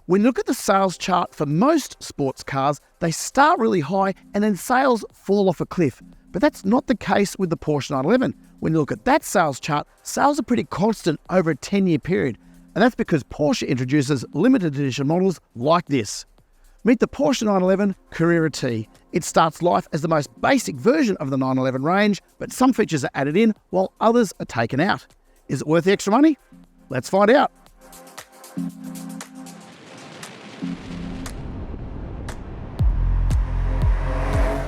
When you look at the sales chart for most sports cars, they start really high and then sales fall off a cliff. But that's not the case with the Porsche 911. When you look at that sales chart, sales are pretty constant over a 10-year period. And that's because Porsche introduces limited edition models like this. Meet the Porsche 911 Carrera T. It starts life as the most basic version of the 911 range, but some features are added in while others are taken out. Is it worth the extra money? Let's find out.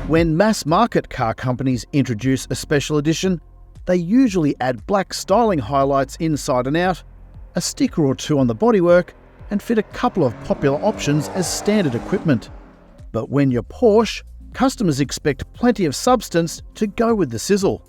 When mass-market car companies introduce a special edition, they usually add black styling highlights inside and out, a sticker or two on the bodywork, and fit a couple of popular options as standard equipment. But when you're Porsche, customers expect plenty of substance to go with the sizzle.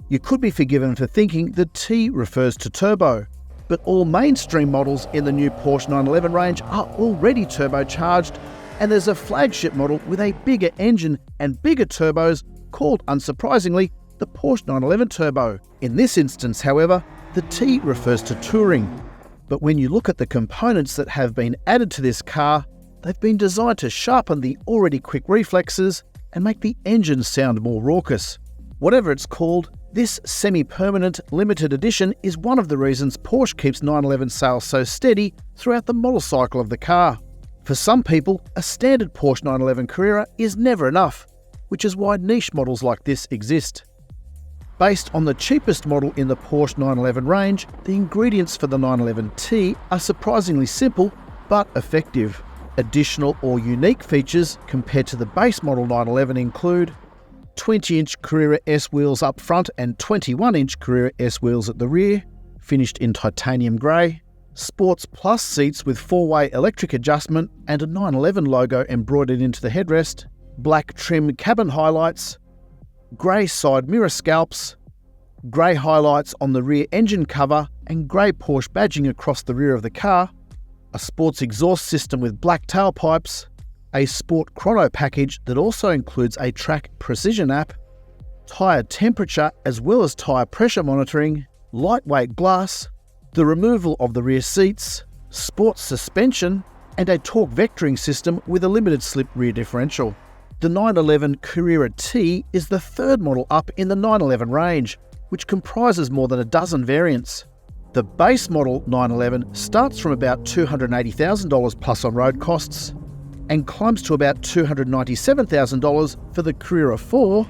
You could be forgiven for thinking the T refers to turbo, but all mainstream models in the new Porsche 911 range are already turbocharged, and there's a flagship model with a bigger engine and bigger turbos called, unsurprisingly, the Porsche 911 Turbo. In this instance, however, the T refers to touring. But when you look at the components that have been added to this car, they've been designed to sharpen the already quick reflexes and make the engine sound more raucous. Whatever it's called, this semi-permanent limited edition is one of the reasons Porsche keeps 911 sales so steady throughout the model cycle of the car. For some people, a standard Porsche 911 Carrera is never enough, which is why niche models like this exist. Based on the cheapest model in the Porsche 911 range, the ingredients for the 911 T are surprisingly simple but effective. Additional or unique features compared to the base model 911 include 20-inch Carrera S wheels up front and 21-inch Carrera S wheels at the rear, finished in titanium grey, Sports Plus seats with 4-way electric adjustment and a 911 logo embroidered into the headrest, black trim cabin highlights, grey side mirror scalps, grey highlights on the rear engine cover and grey Porsche badging across the rear of the car, a sports exhaust system with black tailpipes, a Sport Chrono package that also includes a track precision app, tyre temperature as well as tyre pressure monitoring, lightweight glass, the removal of the rear seats, sports suspension, and a torque vectoring system with a limited slip rear differential. The 911 Carrera T is the third model up in the 911 range, which comprises more than a dozen variants. The base model 911 starts from about $280,000 plus on road costs and climbs to about $297,000 for the Carrera 4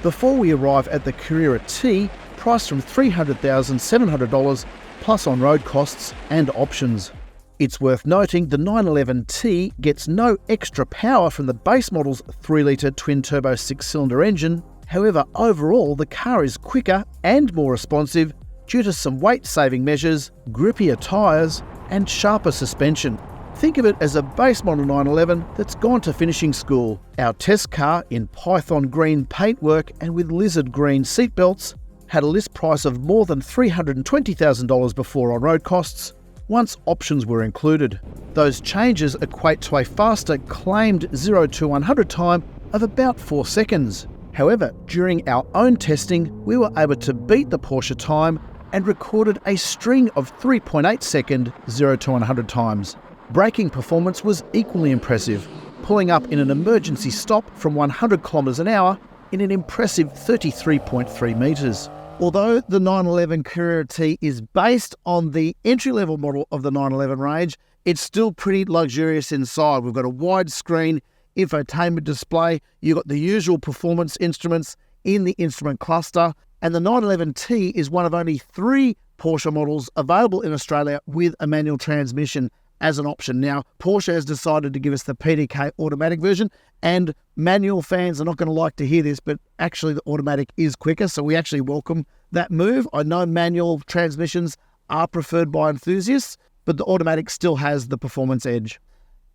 before we arrive at the Carrera T, priced from $300,700 plus on road costs and options. It's worth noting the 911 T gets no extra power from the base model's 3-litre twin-turbo 6-cylinder engine. However, overall the car is quicker and more responsive due to some weight-saving measures, grippier tyres and sharper suspension. Think of it as a base model 911 that's gone to finishing school. Our test car in Python green paintwork and with lizard green seatbelts had a list price of more than $320,000 before on road costs, once options were included. Those changes equate to a faster claimed 0 to 100 time of about 4 seconds. However, during our own testing, we were able to beat the Porsche time and recorded a string of 3.8 second 0 to 100 times. Braking performance was equally impressive, pulling up in an emergency stop from 100 km an hour in an impressive 33.3 metres. Although the 911 Carrera T is based on the entry-level model of the 911 range, it's still pretty luxurious inside. We've got a widescreen infotainment display, you've got the usual performance instruments in the instrument cluster, and the 911 T is one of only 3 Porsche models available in Australia with a manual transmission as an option. Now, Porsche has decided to give us the PDK automatic version, and manual fans are not going to like to hear this, but actually the automatic is quicker, so we actually welcome that move. I know manual transmissions are preferred by enthusiasts, but the automatic still has the performance edge.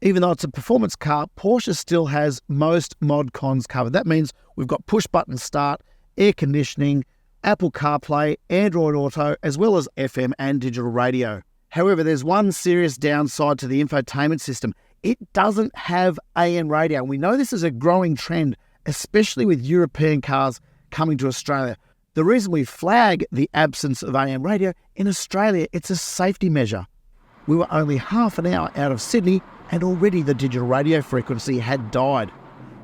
Even though it's a performance car, Porsche still has most mod cons covered. That means we've got push-button start, air conditioning, Apple CarPlay, Android Auto, as well as FM and digital radio. However, there's one serious downside to the infotainment system. It doesn't have AM radio. And we know this is a growing trend, especially with European cars coming to Australia. The reason we flag the absence of AM radio, in Australia, it's a safety measure. We were only half an hour out of Sydney and already the digital radio frequency had died.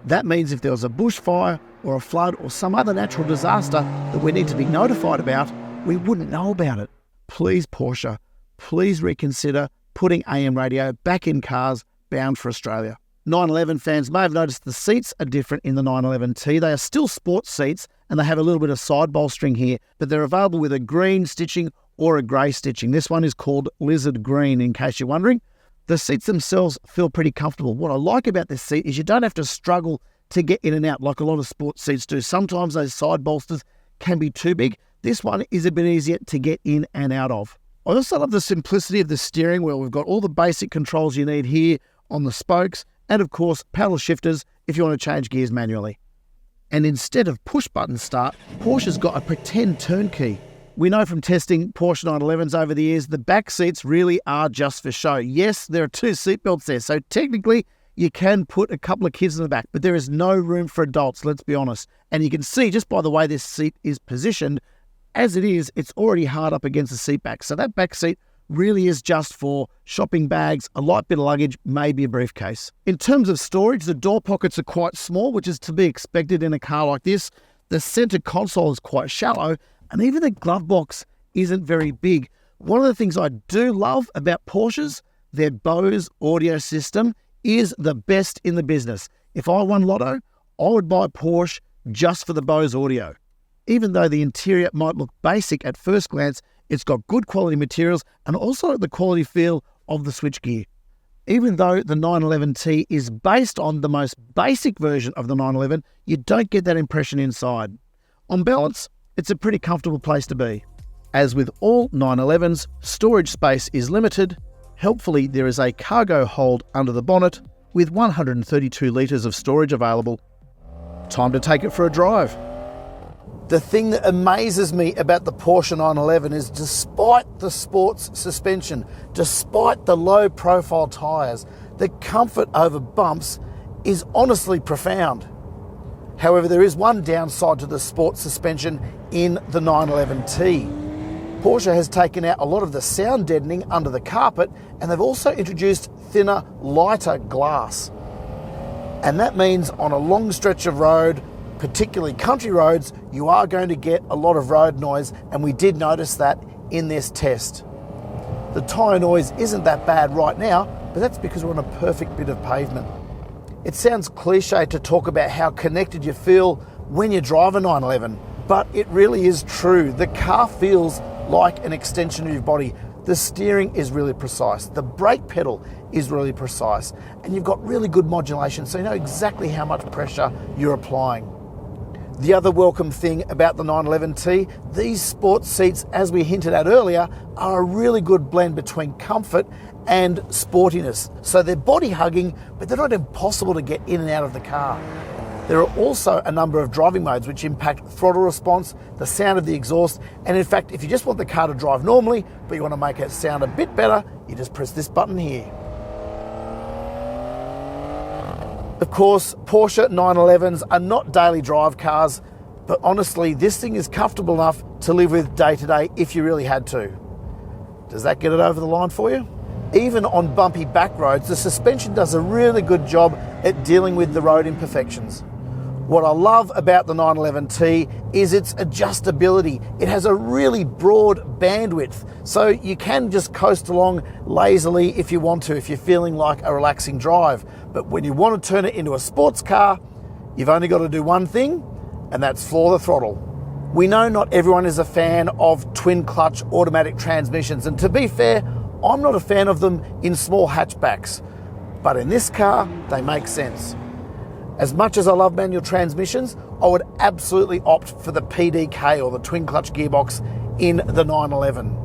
That means if there was a bushfire or a flood or some other natural disaster that we need to be notified about, we wouldn't know about it. Please, Porsche, please reconsider putting AM radio back in cars bound for Australia. 911 fans may have noticed the seats are different in the 911T. They are still sports seats and they have a little bit of side bolstering here, but they're available with a green stitching or a grey stitching. This one is called Lizard Green, in case you're wondering. The seats themselves feel pretty comfortable. What I like about this seat is you don't have to struggle to get in and out like a lot of sports seats do. Sometimes those side bolsters can be too big. This one is a bit easier to get in and out of. I also love the simplicity of the steering wheel. We've got all the basic controls you need here on the spokes, and of course paddle shifters if you want to change gears manually. And instead of push button start, Porsche's got a pretend turn key. We know from testing Porsche 911s over the years, the back seats really are just for show. Yes, there are 2 seatbelts there, so technically you can put a couple of kids in the back, but there is no room for adults, let's be honest. And you can see just by the way this seat is positioned, as it is, it's already hard up against the seat back. So that back seat really is just for shopping bags, a light bit of luggage, maybe a briefcase. In terms of storage, the door pockets are quite small, which is to be expected in a car like this. The center console is quite shallow, and even the glove box isn't very big. One of the things I do love about Porsches, their Bose audio system is the best in the business. If I won Lotto, I would buy a Porsche just for the Bose audio. Even though the interior might look basic at first glance, it's got good quality materials and also the quality feel of the switchgear. Even though the 911T is based on the most basic version of the 911, you don't get that impression inside. On balance, it's a pretty comfortable place to be. As with all 911s, storage space is limited. Helpfully, there is a cargo hold under the bonnet with 132 litres of storage available. Time to take it for a drive. The thing that amazes me about the Porsche 911 is despite the sports suspension, despite the low profile tyres, the comfort over bumps is honestly profound. However, there is one downside to the sports suspension in the 911T. Porsche has taken out a lot of the sound deadening under the carpet, and they've also introduced thinner, lighter glass. And that means on a long stretch of road, particularly country roads, you are going to get a lot of road noise, and we did notice that in this test. The tyre noise isn't that bad right now, but that's because we're on a perfect bit of pavement. It sounds cliche to talk about how connected you feel when you drive a 911, but it really is true. The car feels like an extension of your body. The steering is really precise. The brake pedal is really precise. And you've got really good modulation, so you know exactly how much pressure you're applying. The other welcome thing about the 911T, these sports seats, as we hinted at earlier, are a really good blend between comfort and sportiness. So they're body hugging, but they're not impossible to get in and out of the car. There are also a number of driving modes which impact throttle response, the sound of the exhaust, and in fact, if you just want the car to drive normally, but you want to make it sound a bit better, you just press this button here. Of course, Porsche 911s are not daily drive cars, but honestly, this thing is comfortable enough to live with day to day if you really had to. Does that get it over the line for you? Even on bumpy back roads, the suspension does a really good job at dealing with the road imperfections. What I love about the 911T is its adjustability. It has a really broad bandwidth, so you can just coast along lazily if you want to, if you're feeling like a relaxing drive. But when you want to turn it into a sports car, you've only got to do one thing, and that's floor the throttle. We know not everyone is a fan of twin clutch automatic transmissions, and to be fair, I'm not a fan of them in small hatchbacks, but in this car, they make sense. As much as I love manual transmissions, I would absolutely opt for the PDK or the twin clutch gearbox in the 911.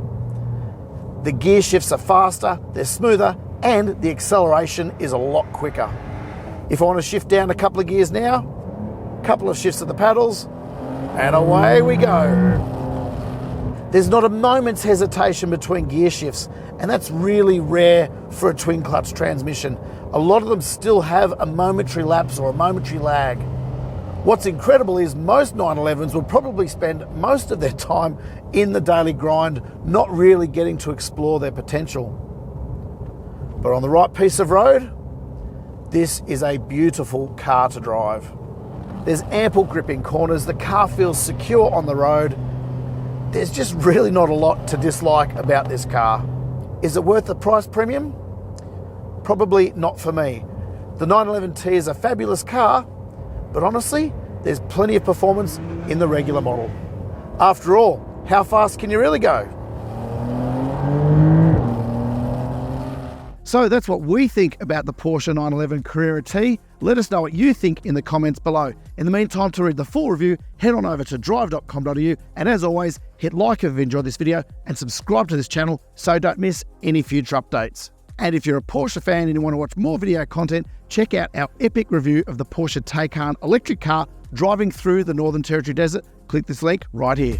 The gear shifts are faster, they're smoother, and the acceleration is a lot quicker. If I want to shift down a couple of gears now, a couple of shifts of the paddles, and away we go. There's not a moment's hesitation between gear shifts, and that's really rare for a twin clutch transmission. A lot of them still have a momentary lapse or a momentary lag. What's incredible is most 911s will probably spend most of their time in the daily grind, not really getting to explore their potential. But on the right piece of road, this is a beautiful car to drive. There's ample grip in corners, the car feels secure on the road. There's just really not a lot to dislike about this car. Is it worth the price premium? Probably not for me. The 911T is a fabulous car, but honestly, there's plenty of performance in the regular model. After all, how fast can you really go? So that's what we think about the Porsche 911 Carrera T. Let us know what you think in the comments below. In the meantime, to read the full review, head on over to Drive.com.au, and as always, hit like if you've enjoyed this video and subscribe to this channel so don't miss any future updates. And if you're a Porsche fan and you want to watch more video content, check out our epic review of the Porsche Taycan electric car driving through the Northern Territory desert. Click this link right here.